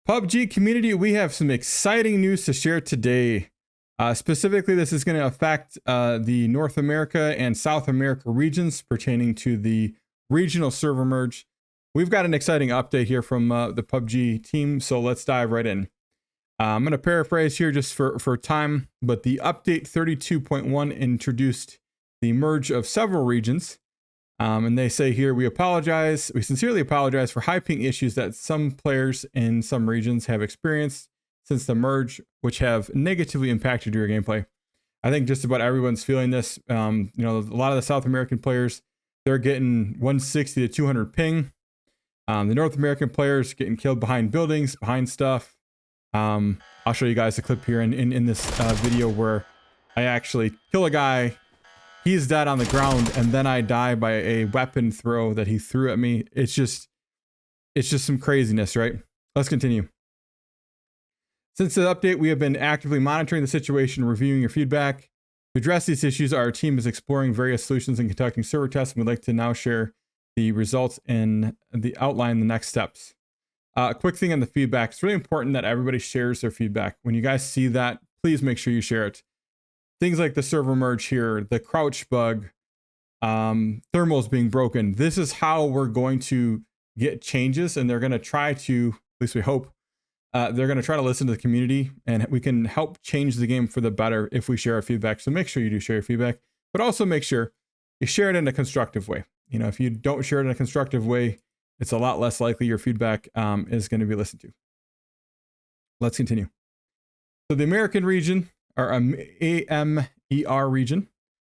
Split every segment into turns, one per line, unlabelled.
PUBG community, we have some exciting news to share today. Specifically, this is going to affect the North America and South America regions pertaining to the regional server merge. We've got an exciting update here from the PUBG team, so let's dive right in. I'm going to paraphrase here just for time, but the update 32.1 introduced the merge of several regions. And they say here, we sincerely apologize for high ping issues that some players in some regions have experienced since the merge, which have negatively impacted your gameplay. I think just about everyone's feeling this. A lot of the South American players, they're getting 160 to 200 ping. The North American players getting killed behind buildings, behind stuff. I'll show you guys a clip here in this video where I actually kill a guy. He's dead on the ground, and then I die by a weapon throw that he threw at me. It's just some craziness, right? Let's continue. Since the update, we have been actively monitoring the situation, reviewing your feedback. To address these issues, our team is exploring various solutions and conducting server tests, and we'd like to now share the results and outline the next steps. Quick thing on the feedback. It's really important that everybody shares their feedback. When you guys see that, please make sure you share it. Things like the server merge here, the crouch bug, thermals being broken. This is how we're going to get changes, and they're going to try to, at least we hope, they're going to try to listen to the community, and we can help change the game for the better if we share our feedback. So make sure you do share your feedback, but also make sure you share it in a constructive way. You know, if you don't share it in a constructive way, it's a lot less likely your feedback is going to be listened to. Let's continue. So the American region, or AMER region,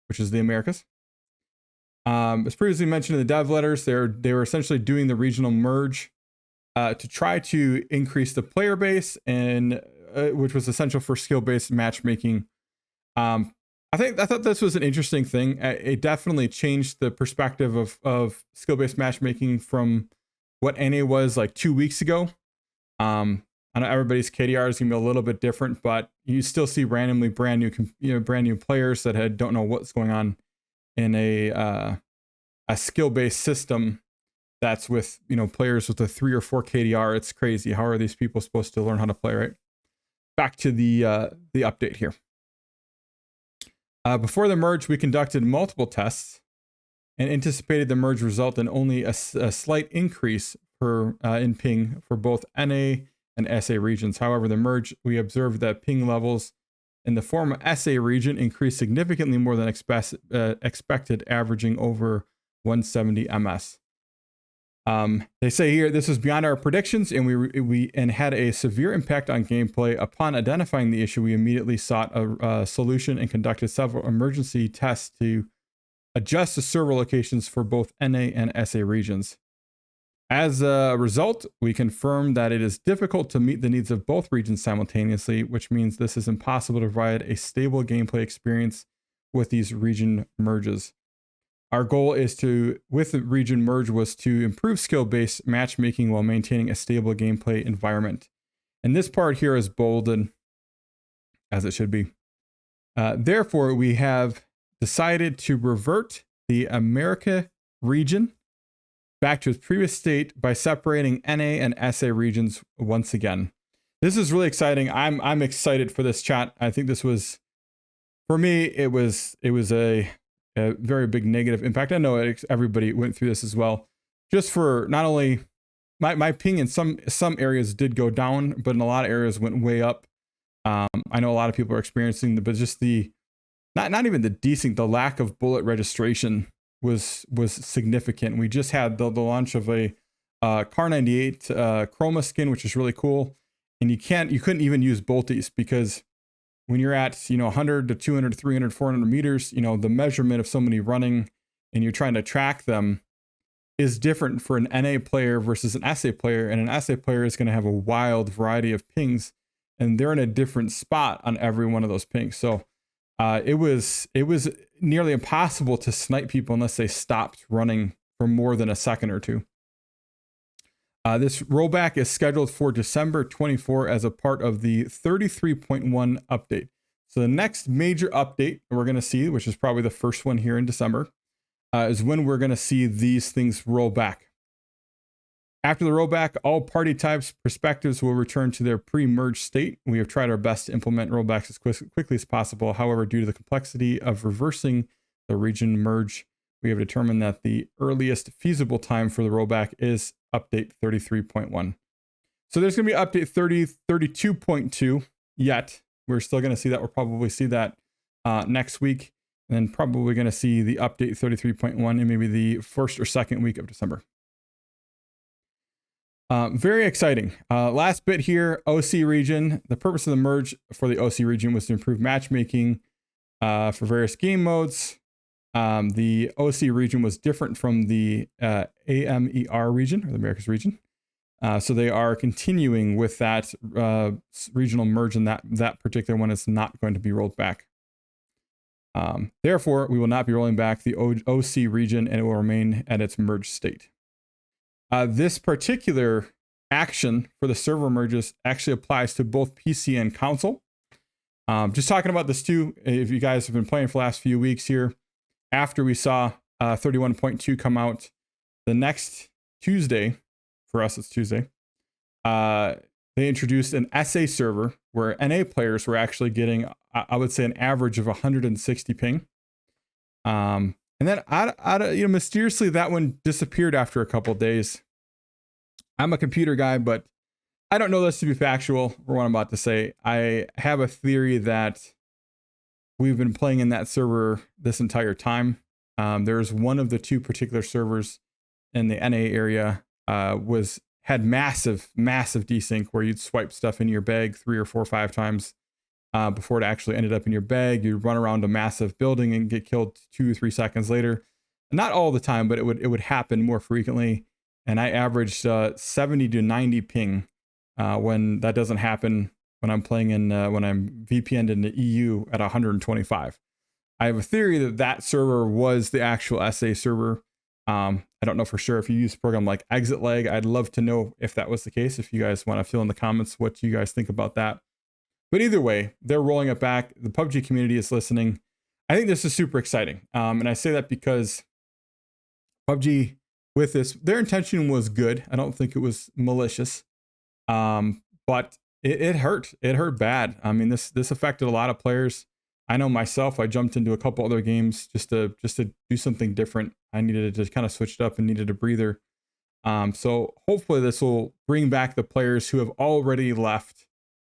which is the Americas. As previously mentioned in the dev letters, they were essentially doing the regional merge to try to increase the player base, and which was essential for skill-based matchmaking. I thought this was an interesting thing. It definitely changed the perspective of skill-based matchmaking from what NA was like 2 weeks ago. I know everybody's KDR is gonna be a little bit different, but you still see randomly brand new players that don't know what's going on in a skill-based system that's with players with a 3 or 4 KDR. It's crazy. How are these people supposed to learn how to play, right? Back to the update here. Before the merge, we conducted multiple tests and anticipated the merge result in only a slight increase in ping for both NA and SA regions. However, the merge, we observed that ping levels in the former SA region increased significantly more than expected, averaging over 170 ms. They say here, this was beyond our predictions, and we had a severe impact on gameplay. Upon identifying the issue, we immediately sought a solution and conducted several emergency tests to adjust the server locations for both NA and SA regions. As a result, we confirmed that it is difficult to meet the needs of both regions simultaneously, which means this is impossible to provide a stable gameplay experience with these region merges. Our goal with the region merge was to improve skill-based matchmaking while maintaining a stable gameplay environment. And this part here is bolded, as it should be. Therefore, we have decided to revert the America region back to its previous state by separating NA and SA regions once again. This is really exciting. I'm excited for this chat. I think this was, for me, it was a very big negative impact. I know everybody went through this as well. Just for not only my ping in some areas did go down, but in a lot of areas went way up. I know a lot of people are experiencing but just the not even the lack of bullet registration was significant. We just had the launch of a K98 Chroma skin, which is really cool, and you couldn't even use bolties because when you're at 100 to 200, 300, 400 meters, the measurement of somebody running and you're trying to track them is different for an NA player versus an SA player, and an SA player is going to have a wild variety of pings, and they're in a different spot on every one of those pings. So it was nearly impossible to snipe people unless they stopped running for more than a second or two. This rollback is scheduled for December 24 as a part of the 33.1 update. So the next major update we're going to see, which is probably the first one here in December, is when we're going to see these things roll back. After the rollback, all party types perspectives will return to their pre-merge state. We have tried our best to implement rollbacks as quickly as possible. However, due to the complexity of reversing the region merge, we have determined that the earliest feasible time for the rollback is update 33.1. So there's going to be update 32.2 yet. We're still going to see that. We'll probably see that next week, and then probably going to see the update 33.1 in maybe the first or second week of December. Very exciting. Last bit here, OC region. The purpose of the merge for the OC region was to improve matchmaking for various game modes. The OC region was different from the AMER region, or the Americas region. So they are continuing with that regional merge, and that particular one is not going to be rolled back. Therefore, we will not be rolling back the OC region, and it will remain at its merge state. This particular action for the server merges actually applies to both PC and console. Just talking about this too, if you guys have been playing for the last few weeks here, after we saw 31.2 come out, the next Tuesday, for us it's Tuesday, they introduced an SA server where NA players were actually getting, I would say, an average of 160 ping. And then mysteriously that one disappeared after a couple of days. I'm a computer guy, but I don't know this to be factual or what I'm about to say. I have a theory that we've been playing in that server this entire time. There's one of the two particular servers in the NA area had massive desync where you'd swipe stuff into your bag 3 or 4 or 5 times before it actually ended up in your bag. You'd run around a massive building and get killed 2 or 3 seconds later. Not all the time, but it would happen more frequently. And I averaged 70 to 90 ping when that doesn't happen when I'm playing in when I'm VPN'd in the EU at 125. I have a theory that server was the actual SA server. I don't know for sure. If you use a program like Exit Lag, I'd love to know if that was the case. If you guys want to fill in the comments what you guys think about that. But either way, they're rolling it back. The PUBG community is listening. I think this is super exciting. And I say that because PUBG, with this, their intention was good. I don't think it was malicious. But it hurt. It hurt bad. I mean, this affected a lot of players. I know myself, I jumped into a couple other games just to do something different. I needed to just kind of switch it up and needed a breather. So hopefully this will bring back the players who have already left.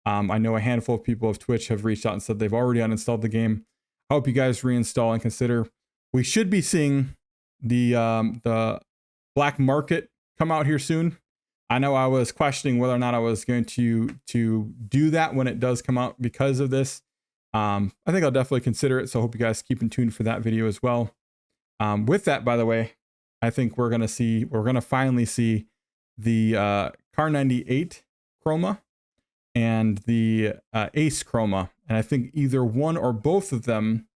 I know a handful of people of Twitch have reached out and said they've already uninstalled the game. I hope you guys reinstall and consider. We should be seeing the black market come out here soon. I know I was questioning whether or not I was going to do that when it does come out because of this. I think I'll definitely consider it. So I hope you guys keep in tune for that video as well. With that, by the way, I think we're going to finally see the K98 Chroma and the Ace Chroma. And I think either one or both of them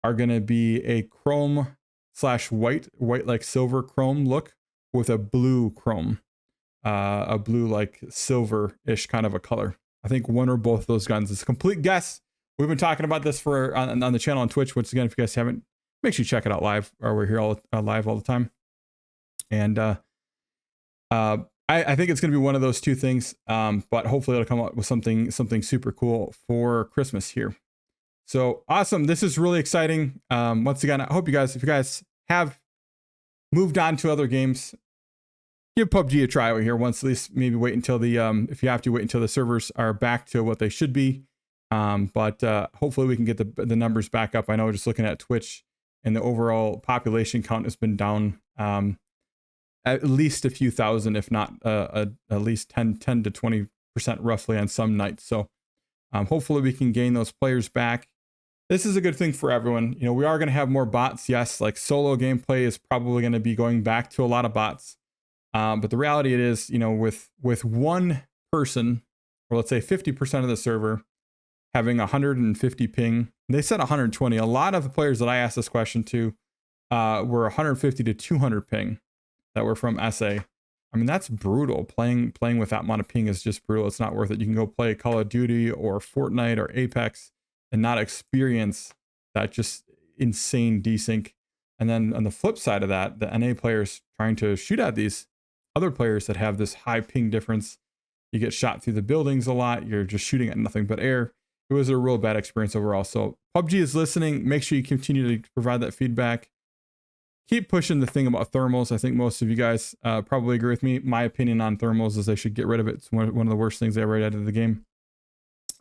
are going to be a chrome / white like silver chrome look with a blue chrome, a blue like silver-ish kind of a color. I think one or both of those guns. It's a complete guess. We've been talking about this on the channel on Twitch. Once again, if you guys haven't, make sure you check it out live, or we're here live all the time. And I think it's going to be one of those two things, but hopefully it'll come out with something super cool for Christmas here. So awesome. This is really exciting. Once again, I hope if you guys have moved on to other games, give PUBG a try over here once, at least maybe wait until if you have to, wait until the servers are back to what they should be. But hopefully we can get the numbers back up. I know just looking at Twitch and the overall population count has been down at least a few thousand, if not at least 10 to 20% roughly on some nights. So hopefully we can gain those players back. This is a good thing for everyone. You know, we are going to have more bots. Yes, like solo gameplay is probably going to be going back to a lot of bots. But the reality it is, you know, with one person, or let's say 50% of the server having 150 ping, they said 120. A lot of the players that I asked this question to were 150 to 200 ping that were from SA. I mean, that's brutal. Playing with that amount of ping is just brutal. It's not worth it. You can go play Call of Duty or Fortnite or Apex and not experience that just insane desync. And then on the flip side of that, the NA players trying to shoot at these other players that have this high ping difference. You get shot through the buildings a lot. You're just shooting at nothing but air. It was a real bad experience overall. So PUBG is listening. Make sure you continue to provide that feedback. Keep pushing the thing about thermals. I think most of you guys probably agree with me. My opinion on thermals is they should get rid of it. It's one of the worst things they ever added to the game.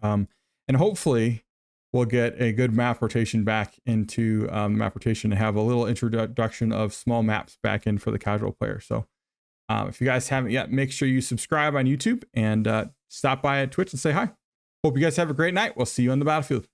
And hopefully we'll get a good map rotation back into map rotation and have a little introduction of small maps back in for the casual player. So if you guys haven't yet, make sure you subscribe on YouTube and stop by at Twitch and say hi. Hope you guys have a great night. We'll see you on the battlefield.